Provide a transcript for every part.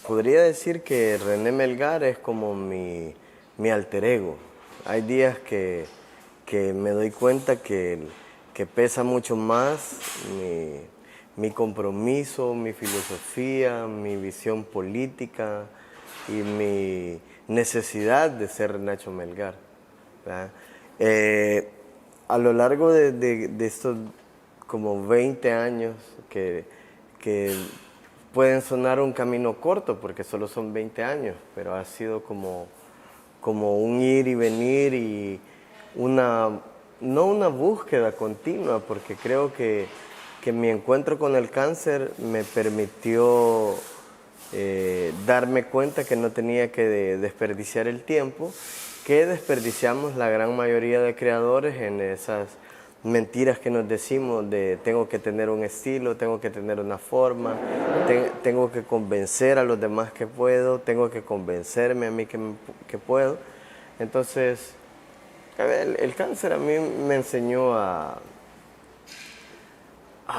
Podría decir que René Melgar es como mi alter ego. Hay días que me doy cuenta que pesa mucho más mi compromiso, mi filosofía, mi visión política y mi necesidad de ser Nacho Melgar, ¿verdad? Eh, a lo largo de estos como 20 años que pueden sonar un camino corto porque solo son 20 años, pero ha sido como un ir y venir y no una búsqueda continua, porque creo que mi encuentro con el cáncer me permitió darme cuenta que no tenía que desperdiciar el tiempo, que desperdiciamos la gran mayoría de creadores en esas mentiras que nos decimos de tengo que tener un estilo, tengo que tener una forma, tengo que convencer a los demás que puedo, tengo que convencerme a mí que puedo. Entonces, el cáncer a mí me enseñó a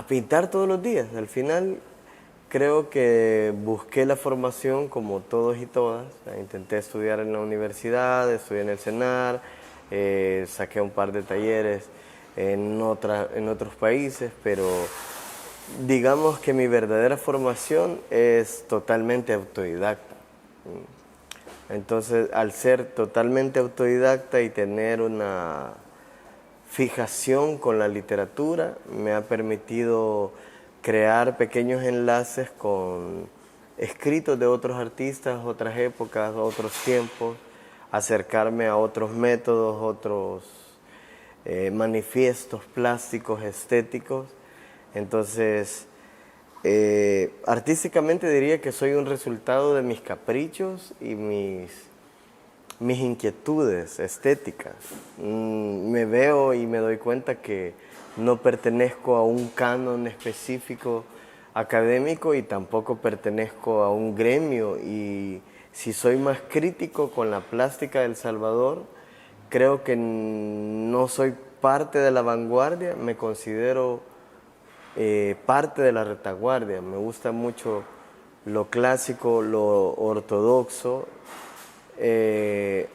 pintar todos los días. Al final creo que busqué la formación como todos y todas. Intenté estudiar en la universidad, estudié en el CENAR, saqué un par de talleres en otros países, pero digamos que mi verdadera formación es totalmente autodidacta. Entonces, al ser totalmente autodidacta y tener una fijación con la literatura, me ha permitido crear pequeños enlaces con escritos de otros artistas, otras épocas, otros tiempos, acercarme a otros métodos, otros manifiestos plásticos, estéticos. Entonces, artísticamente diría que soy un resultado de mis caprichos y mis inquietudes estéticas. Me veo y me doy cuenta que no pertenezco a un canon específico académico y tampoco pertenezco a un gremio, y si soy más crítico con la plástica de El Salvador, creo que no soy parte de la vanguardia, me considero parte de la retaguardia. Me gusta mucho lo clásico, lo ortodoxo,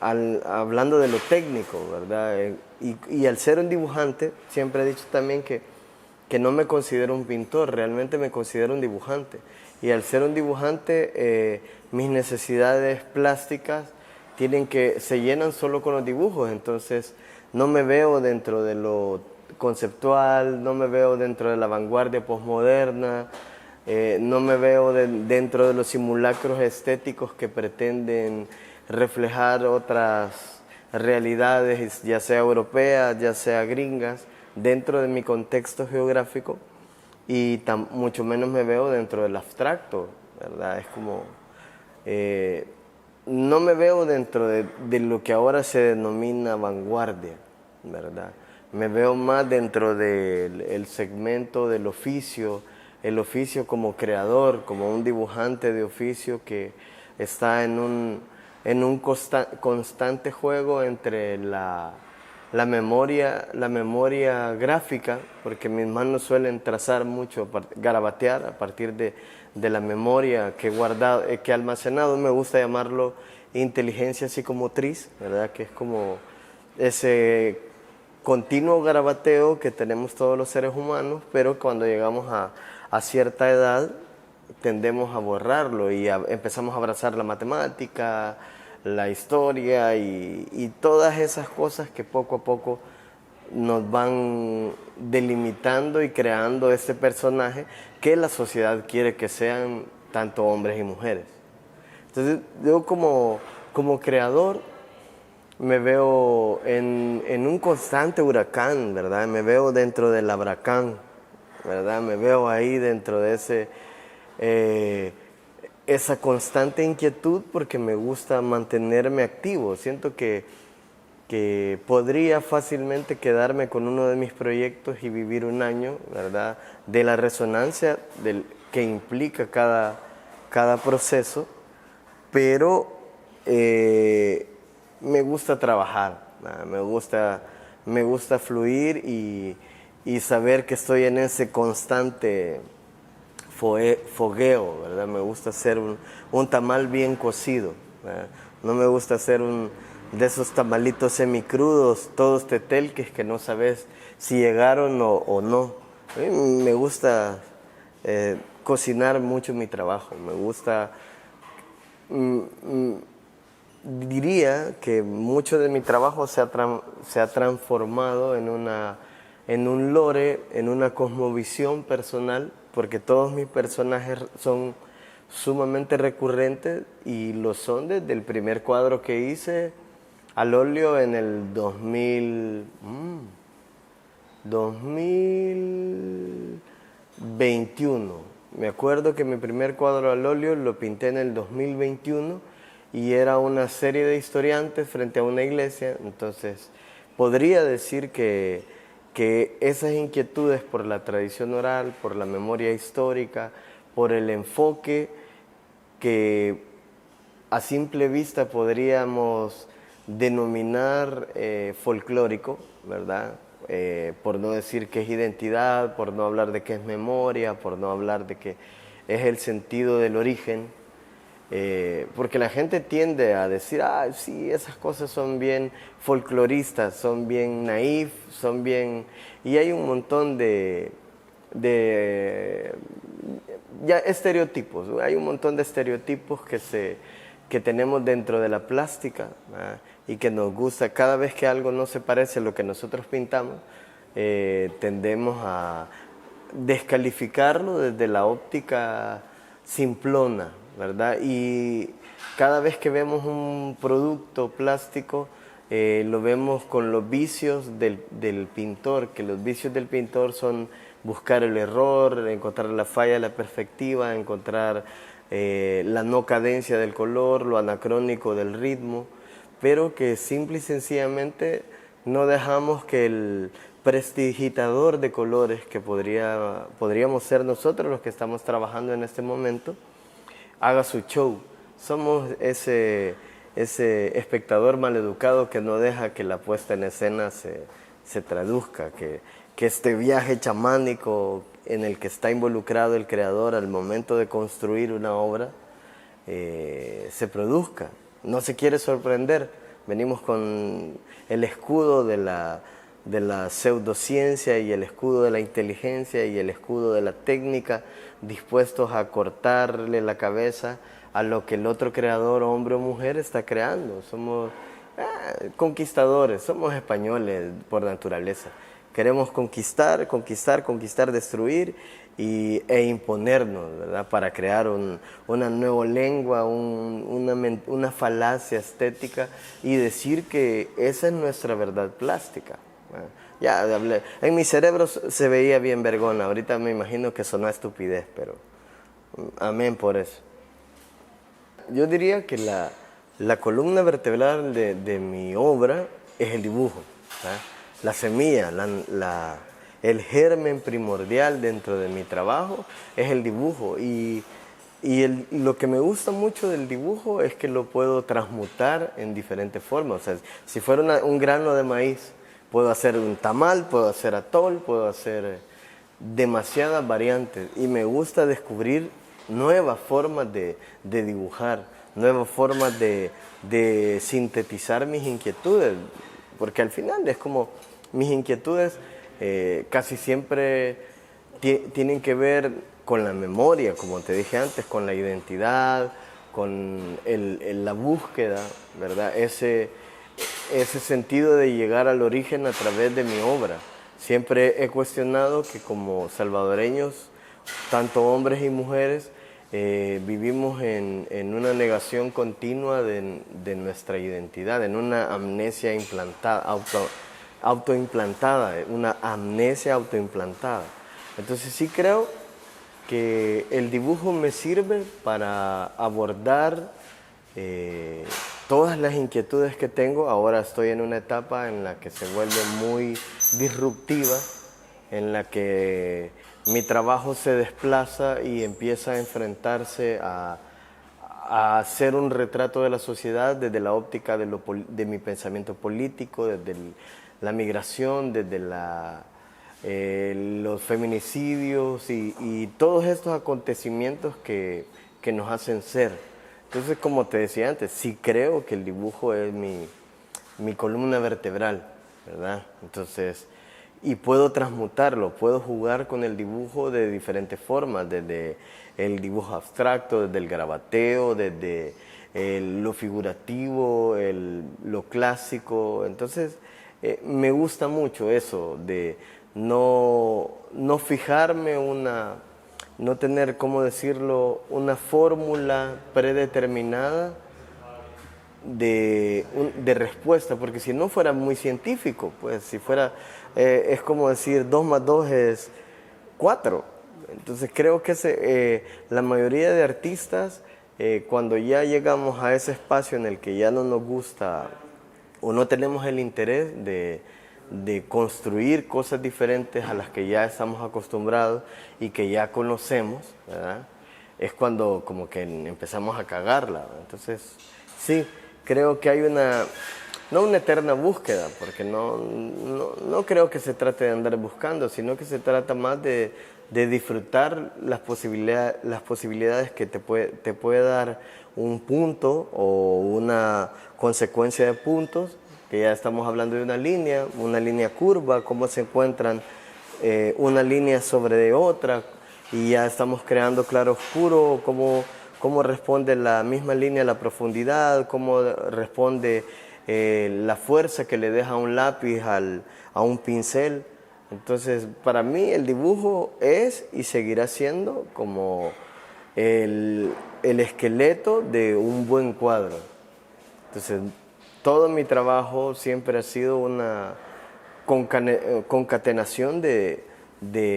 hablando de lo técnico, ¿verdad? Y al ser un dibujante, siempre he dicho también que no me considero un pintor, realmente me considero un dibujante. Y al ser un dibujante, mis necesidades plásticas se llenan solo con los dibujos, entonces no me veo dentro de lo conceptual, no me veo dentro de la vanguardia posmoderna, no me veo dentro de los simulacros estéticos que pretenden reflejar otras realidades, ya sea europeas, ya sea gringas, dentro de mi contexto geográfico, y mucho menos me veo dentro del abstracto, ¿verdad? Es como, no me veo dentro de lo que ahora se denomina vanguardia, ¿verdad? Me veo más dentro del segmento del oficio, el oficio como creador, como un dibujante de oficio que está en un constante juego entre la memoria gráfica, porque mis manos suelen trazar mucho, garabatear a partir de la memoria que he guardado, que he almacenado. Me gusta llamarlo inteligencia psicomotriz, ¿verdad? Que es como ese continuo garabateo que tenemos todos los seres humanos, pero cuando llegamos a cierta edad tendemos a borrarlo y empezamos a abrazar la matemática, la historia y todas esas cosas que poco a poco nos van delimitando y creando este personaje que la sociedad quiere que sean tanto hombres y mujeres. Entonces yo como creador me veo en un constante huracán, ¿verdad? Me veo dentro del huracán, ¿verdad? Me veo ahí dentro de esa constante inquietud, porque me gusta mantenerme activo. Siento que podría fácilmente quedarme con uno de mis proyectos y vivir un año, ¿verdad? De la resonancia que implica cada proceso, pero me gusta trabajar, ¿verdad? Me gusta fluir y saber que estoy en ese constante fogueo, ¿verdad? Me gusta hacer un tamal bien cocido, ¿verdad? No me gusta hacer de esos tamalitos semicrudos, todos tetelques que no sabes si llegaron o no. A mí me gusta cocinar mucho mi trabajo, me gusta... mm, mm, diría que mucho de mi trabajo se ha transformado en un lore, en una cosmovisión personal, porque todos mis personajes son sumamente recurrentes y lo son desde el primer cuadro que hice al óleo en el 2021. Me acuerdo que mi primer cuadro al óleo lo pinté en el 2021 y era una serie de historiantes frente a una iglesia. Entonces, podría decir que esas inquietudes por la tradición oral, por la memoria histórica, por el enfoque que a simple vista podríamos denominar folclórico, ¿verdad? Por no decir que es identidad, por no hablar de que es memoria, por no hablar de que es el sentido del origen, porque la gente tiende a decir, ah, sí, esas cosas son bien folcloristas, son bien naif, son bien... Y hay un montón de ya estereotipos, hay un montón de estereotipos que tenemos dentro de la plástica, ¿verdad? Y que nos gusta, cada vez que algo no se parece a lo que nosotros pintamos, tendemos a descalificarlo desde la óptica simplona, ¿verdad? Y cada vez que vemos un producto plástico, lo vemos con los vicios del pintor, que los vicios del pintor son buscar el error, encontrar la falla de la perspectiva, encontrar la no cadencia del color, lo anacrónico del ritmo, pero que simple y sencillamente no dejamos que el prestidigitador de colores que podríamos ser nosotros los que estamos trabajando en este momento, haga su show. Somos ese espectador maleducado que no deja que la puesta en escena se traduzca, que este viaje chamánico en el que está involucrado el creador al momento de construir una obra se produzca. No se quiere sorprender. Venimos con el escudo de la pseudociencia y el escudo de la inteligencia y el escudo de la técnica, dispuestos a cortarle la cabeza a lo que el otro creador, hombre o mujer, está creando. Somos conquistadores, somos españoles por naturaleza. Queremos conquistar, destruir e imponernos, ¿verdad? Para crear una nueva lengua, una falacia estética y decir que esa es nuestra verdad plástica. Ya hablé. En mi cerebro se veía bien vergona, ahorita me imagino que sonó a estupidez, pero amén por eso. Yo diría que la columna vertebral de mi obra es el dibujo, ¿verdad? La semilla, el germen primordial dentro de mi trabajo es el dibujo y lo que me gusta mucho del dibujo es que lo puedo transmutar en diferentes formas. O sea, si fuera un grano de maíz, puedo hacer un tamal, puedo hacer atol, puedo hacer demasiadas variantes y me gusta descubrir nuevas formas de dibujar, nuevas formas de sintetizar mis inquietudes, porque al final es como mis inquietudes casi siempre tienen que ver con la memoria, como te dije antes, con la identidad, con la búsqueda, ¿verdad? Ese sentido de llegar al origen a través de mi obra. Siempre he cuestionado que como salvadoreños, tanto hombres y mujeres, vivimos en una negación continua de nuestra identidad, en una amnesia autoimplantada, una amnesia autoimplantada. Entonces sí creo que el dibujo me sirve para abordar todas las inquietudes que tengo. Ahora estoy en una etapa en la que se vuelve muy disruptiva, en la que mi trabajo se desplaza y empieza a enfrentarse a hacer un retrato de la sociedad desde la óptica de mi pensamiento político, desde la migración, desde los feminicidios y todos estos acontecimientos que nos hacen ser. Entonces, como te decía antes, sí creo que el dibujo es mi columna vertebral, ¿verdad? Entonces, y puedo transmutarlo, puedo jugar con el dibujo de diferentes formas, desde el dibujo abstracto, desde el garabateo, desde lo figurativo, lo clásico. Entonces, me gusta mucho eso de no fijarme no tener, ¿cómo decirlo?, una fórmula predeterminada de respuesta, porque si no fuera muy científico, pues si fuera, es como decir 2 más 2 es 4. Entonces creo que la mayoría de artistas, cuando ya llegamos a ese espacio en el que ya no nos gusta o no tenemos el interés de construir cosas diferentes a las que ya estamos acostumbrados y que ya conocemos, ¿verdad?, es cuando como que empezamos a cagarla, ¿verdad? Entonces, sí, creo que hay no una eterna búsqueda, porque no creo que se trate de andar buscando, sino que se trata más de disfrutar las posibilidades que te puede dar un punto o una consecuencia de puntos, que ya estamos hablando de una línea curva, cómo se encuentran una línea sobre otra, y ya estamos creando claro-oscuro, cómo responde la misma línea a la profundidad, cómo responde la fuerza que le deja un lápiz a un pincel. Entonces, para mí el dibujo es y seguirá siendo como el esqueleto de un buen cuadro. Entonces, todo mi trabajo siempre ha sido una concatenación de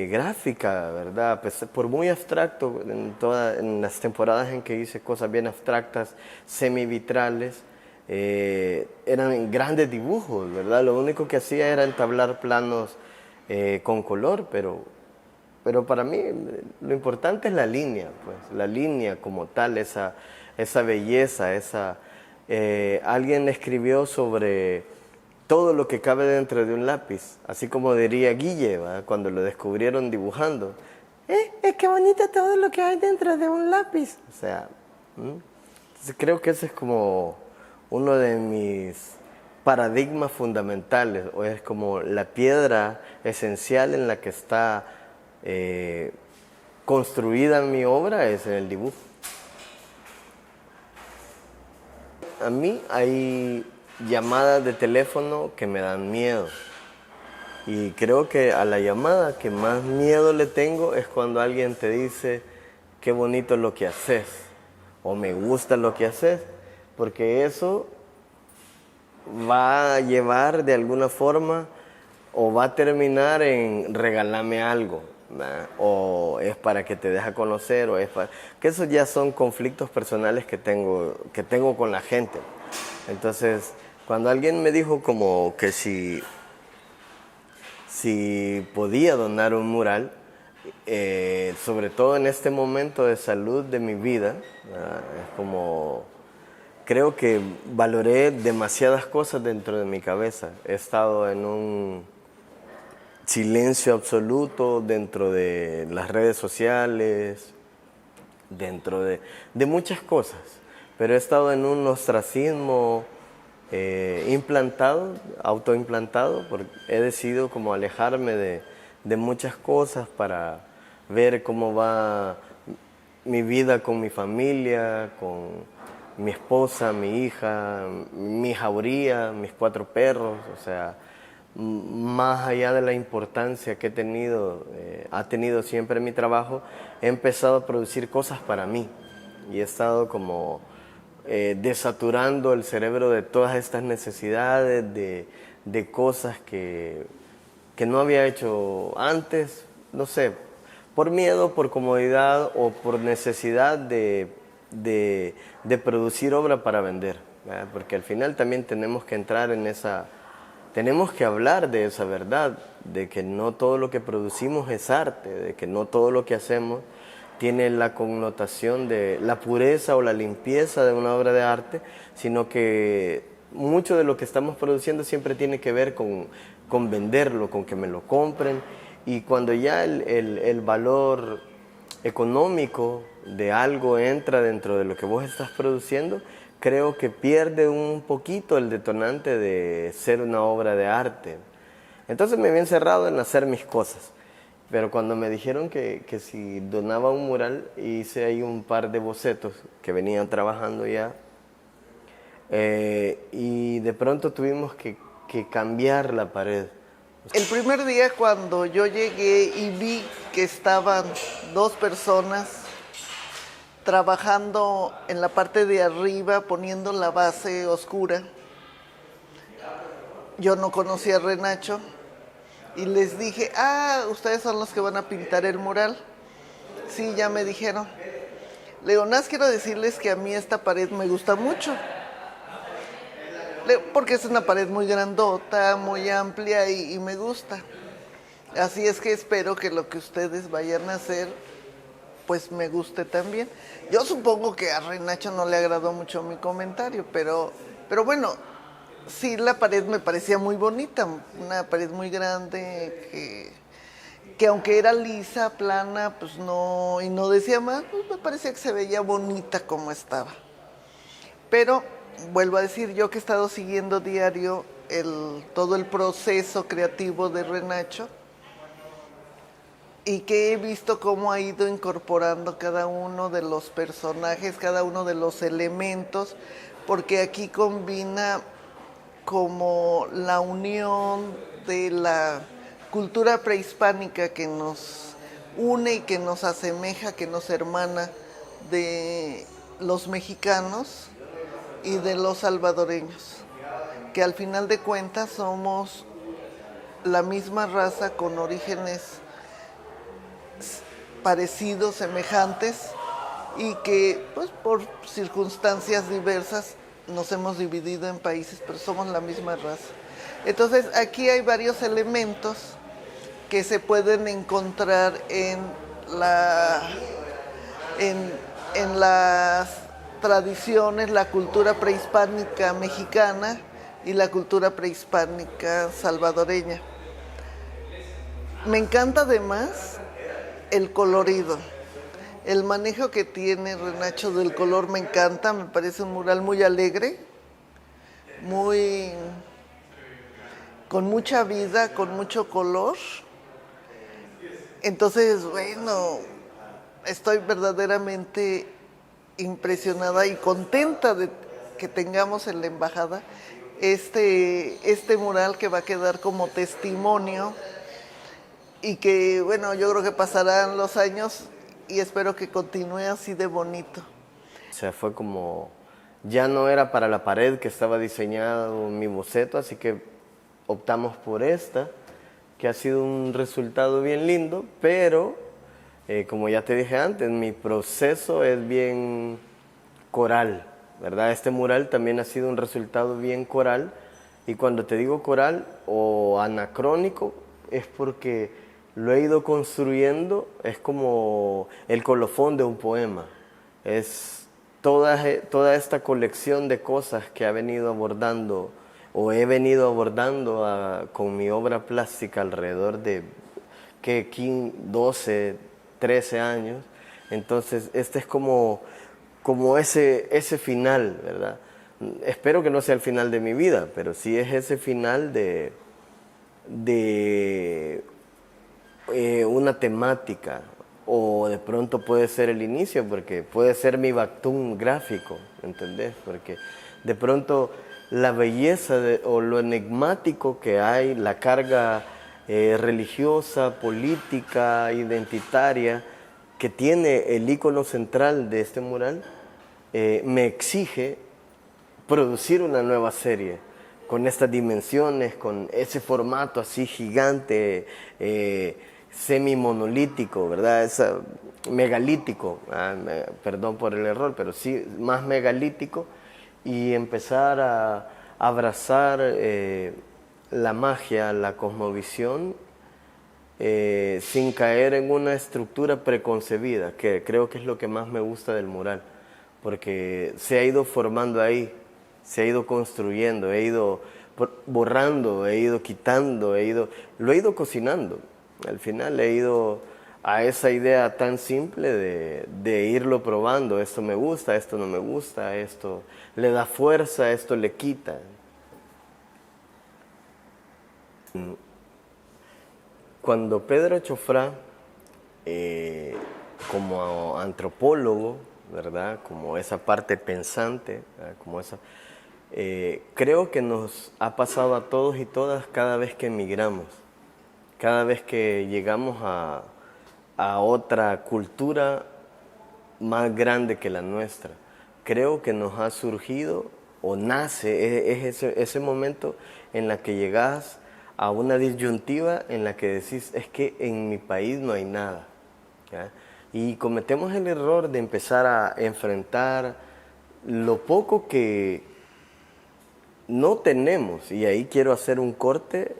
gráfica, ¿verdad? Pues, por muy abstracto, en las temporadas en que hice cosas bien abstractas, semivitrales, eran grandes dibujos, ¿verdad? Lo único que hacía era entablar planos con color, pero para mí lo importante es la línea, pues, la línea como tal, esa belleza, alguien escribió sobre todo lo que cabe dentro de un lápiz, así como diría Guille, ¿verdad?, cuando lo descubrieron dibujando. Es que bonito todo lo que hay dentro de un lápiz. O sea, entonces creo que ese es como uno de mis paradigmas fundamentales, o es como la piedra esencial en la que está construida mi obra, es en el dibujo. A mí hay llamadas de teléfono que me dan miedo. Y creo que a la llamada que más miedo le tengo es cuando alguien te dice qué bonito lo que haces o me gusta lo que haces, porque eso va a llevar de alguna forma o va a terminar en regalarme algo, ¿verdad?, o es para que te deje conocer, o es para... que esos ya son conflictos personales que tengo con la gente. Entonces, cuando alguien me dijo como que si podía donar un mural, sobre todo en este momento de salud de mi vida, ¿verdad?, es como... creo que valoré demasiadas cosas dentro de mi cabeza. He estado en un silencio absoluto dentro de las redes sociales, dentro de muchas cosas, pero he estado en un ostracismo autoimplantado, porque he decidido como alejarme de muchas cosas para ver cómo va mi vida con mi familia, con mi esposa, mi hija, mi jauría, mis 4 perros. O sea, más allá de la importancia que ha tenido siempre mi trabajo, he empezado a producir cosas para mí y he estado como desaturando el cerebro de todas estas necesidades, de cosas que no había hecho antes, no sé, por miedo, por comodidad o por necesidad de producir obra para vender, ¿verdad? Porque al final también tenemos que entrar en tenemos que hablar de esa verdad, de que no todo lo que producimos es arte, de que no todo lo que hacemos tiene la connotación de la pureza o la limpieza de una obra de arte, sino que mucho de lo que estamos produciendo siempre tiene que ver con venderlo, con que me lo compren Y cuando ya el valor económico de algo entra dentro de lo que vos estás produciendo, creo que pierde un poquito el detonante de ser una obra de arte. Entonces me había encerrado en hacer mis cosas. Pero cuando me dijeron que si donaba un mural, hice ahí un par de bocetos que venían trabajando ya. Y de pronto tuvimos que cambiar la pared. El primer día cuando yo llegué y vi que estaban dos personas trabajando en la parte de arriba, poniendo la base oscura, yo no conocía a Renacho y les dije, ustedes son los que van a pintar el mural. Sí, ya me dijeron. Le digo, nada, quiero decirles que a mí esta pared me gusta mucho. Porque es una pared muy grandota, muy amplia y me gusta. Así es que espero que lo que ustedes vayan a hacer, pues me guste también. Yo supongo que a Renacho no le agradó mucho mi comentario, pero bueno, sí, la pared me parecía muy bonita, una pared muy grande que aunque era lisa, plana, pues no, y no decía más, pues me parecía que se veía bonita como estaba. Pero vuelvo a decir, yo que he estado siguiendo diario todo el proceso creativo de Renacho y que he visto cómo ha ido incorporando cada uno de los personajes, cada uno de los elementos, porque aquí combina como la unión de la cultura prehispánica que nos une y que nos asemeja, que nos hermana de los mexicanos y de los salvadoreños, que al final de cuentas somos la misma raza con orígenes parecidos, semejantes, y que pues por circunstancias diversas nos hemos dividido en países, pero somos la misma raza. Entonces aquí hay varios elementos que se pueden encontrar en las tradiciones, la cultura prehispánica mexicana y la cultura prehispánica salvadoreña. Me encanta además el colorido. El manejo que tiene Renacho del color me encanta, me parece un mural muy alegre, con mucha vida, con mucho color. Entonces, bueno, estoy verdaderamente impresionada y contenta de que tengamos en la embajada este mural que va a quedar como testimonio y que, bueno, yo creo que pasarán los años y espero que continúe así de bonito. O sea, fue como, ya no era para la pared que estaba diseñado mi boceto, así que optamos por esta, que ha sido un resultado bien lindo, pero como ya te dije antes, mi proceso es bien coral, ¿verdad? Este mural también ha sido un resultado bien coral, y cuando te digo coral o anacrónico es porque lo he ido construyendo, es como el colofón de un poema. Es toda esta colección de cosas que ha venido abordando o he venido abordando con mi obra plástica alrededor de 12, 13 años. Entonces, este es como ese final, ¿verdad? Espero que no sea el final de mi vida, pero sí es ese final de una temática, o de pronto puede ser el inicio, porque puede ser mi bactún gráfico, ¿entendés? Porque de pronto la belleza o lo enigmático que hay, la carga religiosa, política, identitaria que tiene el icono central de este mural, me exige producir una nueva serie con estas dimensiones, con ese formato así gigante, semi-monolítico, ¿verdad? Megalítico, perdón por el error, pero sí, más megalítico, y empezar a abrazar la magia, la cosmovisión, sin caer en una estructura preconcebida, que creo que es lo que más me gusta del mural, porque se ha ido formando ahí, se ha ido construyendo, he ido borrando, he ido quitando, lo he ido cocinando. Al final he ido a esa idea tan simple de irlo probando. Esto me gusta, esto no me gusta, esto le da fuerza, esto le quita. Cuando Pedro Chofrá, como antropólogo, ¿verdad? Como esa parte pensante, ¿verdad? Como esa, creo que nos ha pasado a todos y todas cada vez que emigramos, cada vez que llegamos a otra cultura más grande que la nuestra. Creo que nos ha surgido o nace, es ese momento en la que llegas a una disyuntiva en la que decís, es que en mi país no hay nada, ¿ya? Y cometemos el error de empezar a enfrentar lo poco que no tenemos, y ahí quiero hacer un corte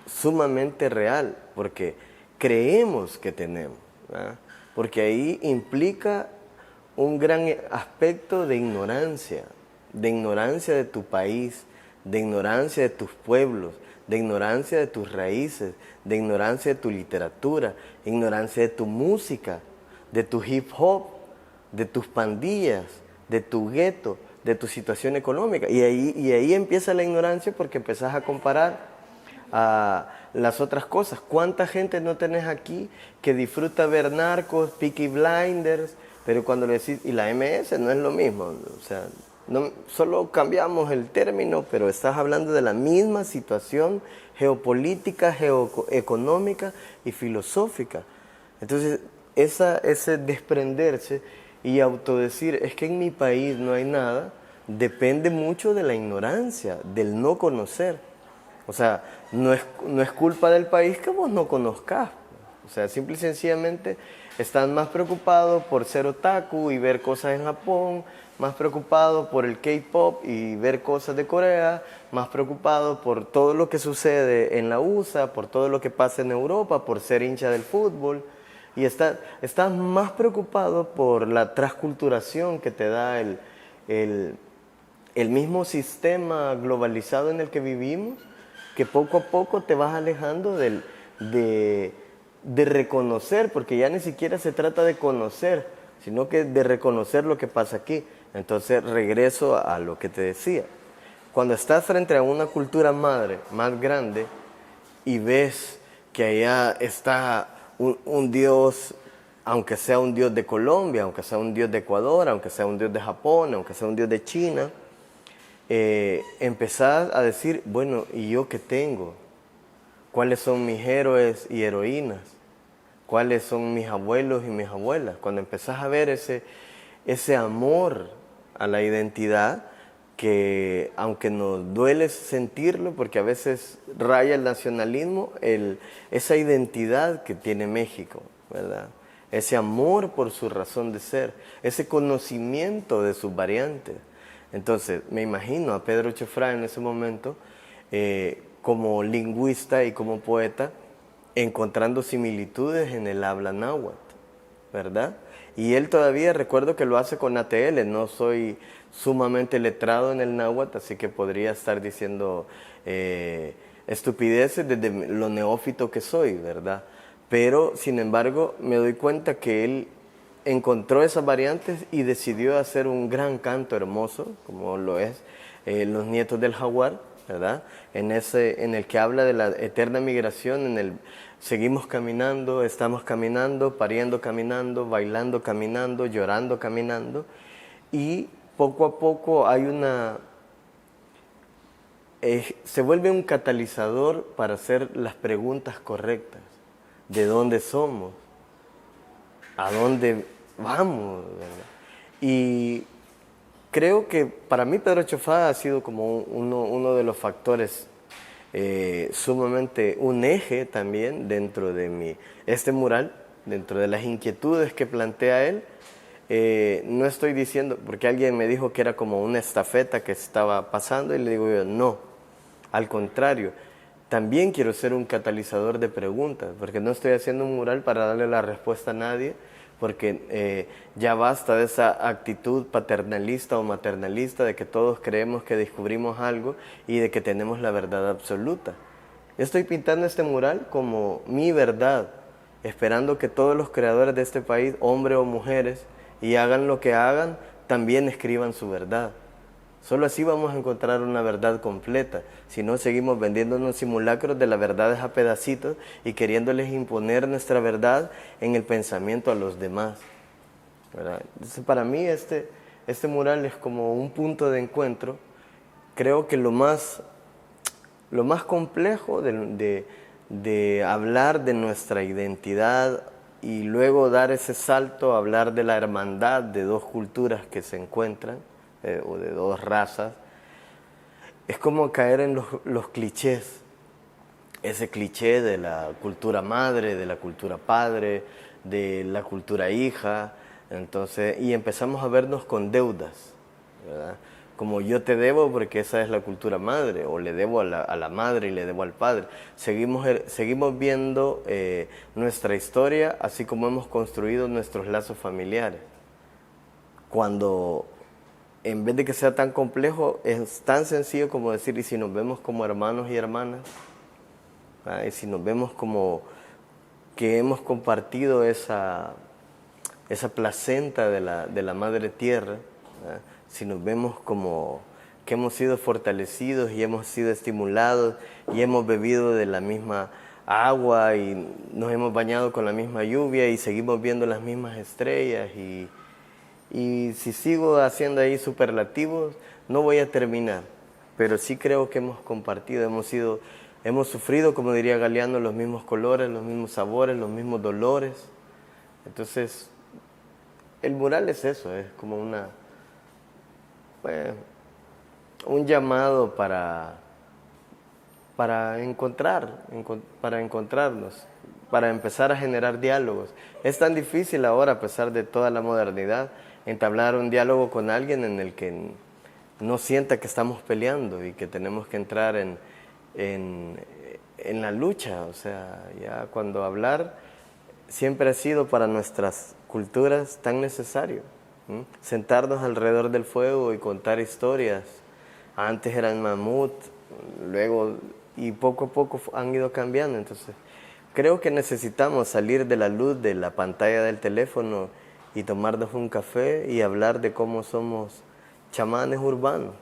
sumamente real, porque creemos que tenemos, ¿verdad? Porque ahí implica un gran aspecto de ignorancia de tu país, de ignorancia de tus pueblos, de ignorancia de tus raíces, de ignorancia de tu literatura, ignorancia de tu música, de tu hip hop, de tus pandillas, de tu gueto, de tu situación económica. Y ahí empieza la ignorancia porque empezás a comparar a las otras cosas. ¿Cuánta gente no tenés aquí que disfruta ver Narcos, Peaky Blinders? Pero cuando le decís, y la MS no es lo mismo, o sea, no, solo cambiamos el término, pero estás hablando de la misma situación geopolítica, geoeconómica y filosófica. Entonces, ese desprenderse y autodecir, es que en mi país no hay nada, depende mucho de la ignorancia, del no conocer. O sea, no es culpa del país que vos no conozcas. O sea, simple y sencillamente estás más preocupado por ser otaku y ver cosas en Japón, más preocupado por el K-pop y ver cosas de Corea, más preocupado por todo lo que sucede en la USA, por todo lo que pasa en Europa, por ser hincha del fútbol. Y estás más preocupado por la transculturación que te da el mismo sistema globalizado en el que vivimos, que poco a poco te vas alejando de reconocer, porque ya ni siquiera se trata de conocer, sino que de reconocer lo que pasa aquí. Entonces regreso a lo que te decía. Cuando estás frente a una cultura madre más grande y ves que allá está un Dios, aunque sea un Dios de Colombia, aunque sea un Dios de Ecuador, aunque sea un Dios de Japón, aunque sea un Dios de China, empezás a decir, bueno, ¿y yo qué tengo? ¿Cuáles son mis héroes y heroínas? ¿Cuáles son mis abuelos y mis abuelas? Cuando empezás a ver ese amor a la identidad, que aunque nos duele sentirlo, porque a veces raya el nacionalismo, esa identidad que tiene México, ¿verdad? Ese amor por su razón de ser, ese conocimiento de sus variantes. Entonces, me imagino a Pedro Chofrá en ese momento, como lingüista y como poeta, encontrando similitudes en el habla náhuatl, ¿verdad? Y él todavía, recuerdo que lo hace con ATL, no soy sumamente letrado en el náhuatl, así que podría estar diciendo estupideces desde lo neófito que soy, ¿verdad? Pero, sin embargo, me doy cuenta que él encontró esas variantes y decidió hacer un gran canto hermoso, como lo es Los Nietos del Jaguar, ¿verdad? En el que habla de la eterna migración, seguimos caminando, estamos caminando, pariendo caminando, bailando caminando, llorando caminando, y poco a poco hay se vuelve un catalizador para hacer las preguntas correctas. ¿De dónde somos? ¿A dónde vamos? ¿Verdad? Y creo que para mí Pedro Chofrá ha sido como uno de los factores sumamente, un eje también dentro de este mural, dentro de las inquietudes que plantea él. No estoy diciendo, porque alguien me dijo que era como una estafeta que estaba pasando, y le digo yo, no, al contrario, también quiero ser un catalizador de preguntas, porque no estoy haciendo un mural para darle la respuesta a nadie, porque ya basta de esa actitud paternalista o maternalista de que todos creemos que descubrimos algo y de que tenemos la verdad absoluta. Yo estoy pintando este mural como mi verdad, esperando que todos los creadores de este país, hombres o mujeres, y hagan lo que hagan, también escriban su verdad. Solo así vamos a encontrar una verdad completa. Si no, seguimos vendiéndonos simulacros de las verdades a pedacitos y queriéndoles imponer nuestra verdad en el pensamiento a los demás, ¿verdad? Entonces, para mí este mural es como un punto de encuentro. Creo que lo más complejo de hablar de nuestra identidad y luego dar ese salto a hablar de la hermandad de dos culturas que se encuentran, o de dos razas, es como caer en los clichés. Ese cliché de la cultura madre, de la cultura padre, de la cultura hija, entonces, y empezamos a vernos con deudas, ¿verdad? Como yo te debo porque esa es la cultura madre, o le debo a la madre y le debo al padre. Seguimos viendo nuestra historia así como hemos construido nuestros lazos familiares. Cuando en vez de que sea tan complejo, es tan sencillo como decir, y si nos vemos como hermanos y hermanas, ¿verdad? Y si nos vemos como que hemos compartido esa placenta de la madre tierra, ¿verdad? Si nos vemos como que hemos sido fortalecidos y hemos sido estimulados y hemos bebido de la misma agua y nos hemos bañado con la misma lluvia y seguimos viendo las mismas estrellas y si sigo haciendo ahí superlativos, no voy a terminar. Pero sí creo que hemos compartido, hemos sufrido, como diría Galeano, los mismos colores, los mismos sabores, los mismos dolores. Entonces, el mural es eso, es como un llamado para encontrarnos, para empezar a generar diálogos. Es tan difícil ahora, a pesar de toda la modernidad, entablar un diálogo con alguien en el que no sienta que estamos peleando y que tenemos que entrar en la lucha. O sea, ya cuando hablar siempre ha sido para nuestras culturas tan necesario. Sentarnos alrededor del fuego y contar historias. Antes eran mamut, luego, y poco a poco han ido cambiando. Entonces, creo que necesitamos salir de la luz de la pantalla del teléfono y tomarnos un café y hablar de cómo somos chamanes urbanos.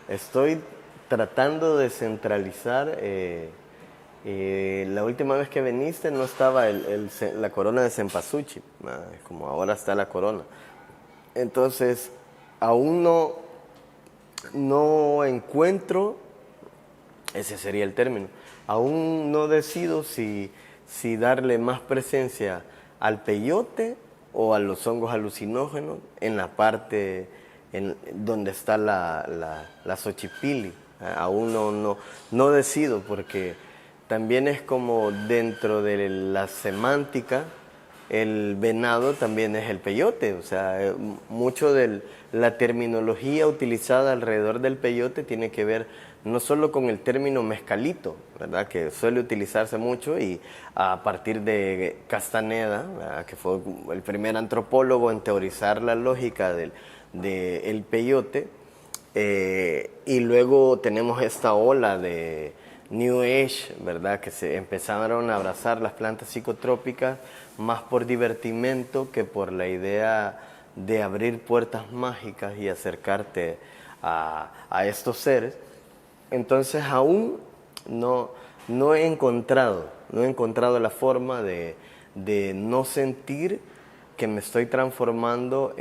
Estoy tratando de centralizar. La última vez que viniste no estaba la corona de cempasúchil, como ahora está la corona. Entonces, aún no encuentro, ese sería el término, aún no decido si darle más presencia al peyote o a los hongos alucinógenos en la parte donde está la xochipilli. Aún no decido, porque también es como dentro de la semántica, el venado también es el peyote. O sea, mucho de la terminología utilizada alrededor del peyote tiene que ver no solo con el término mezcalito, ¿verdad?, que suele utilizarse mucho, y a partir de Castaneda, ¿verdad?, que fue el primer antropólogo en teorizar la lógica del peyote, y luego tenemos esta ola de New Age, ¿verdad?, que se empezaron a abrazar las plantas psicotrópicas más por divertimento que por la idea de abrir puertas mágicas y acercarte a estos seres. Entonces aún no he encontrado la forma de no sentir que me estoy transformando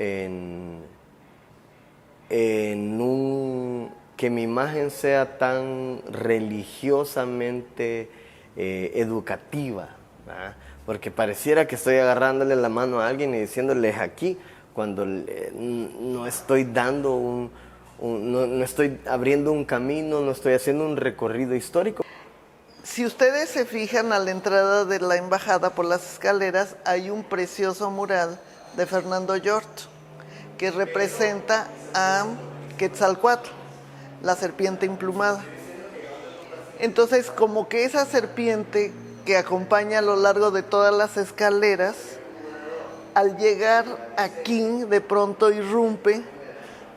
que mi imagen sea tan religiosamente educativa, ¿verdad? Porque pareciera que estoy agarrándole la mano a alguien y diciéndoles aquí, cuando no estoy dando no estoy abriendo un camino, no estoy haciendo un recorrido histórico. Si ustedes se fijan, a la entrada de la embajada por las escaleras hay un precioso mural de Fernando Yort que representa a Quetzalcóatl, la serpiente emplumada. Entonces, como que esa serpiente que acompaña a lo largo de todas las escaleras, al llegar aquí de pronto irrumpe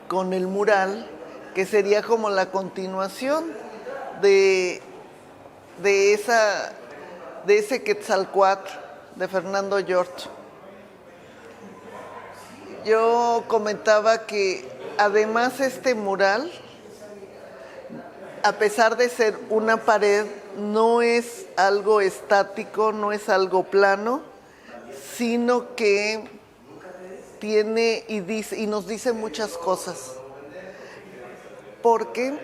con el mural que sería como la continuación de, de ese Quetzalcóatl de Fernando George. Yo comentaba que además este mural, a pesar de ser una pared, no es algo estático, no es algo plano, sino que tiene y nos dice muchas cosas. Porque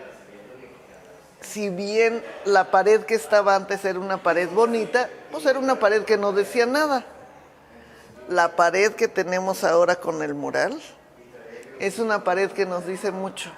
si bien la pared que estaba antes era una pared bonita, pues era una pared que no decía nada. La pared que tenemos ahora con el mural es una pared que nos dice mucho.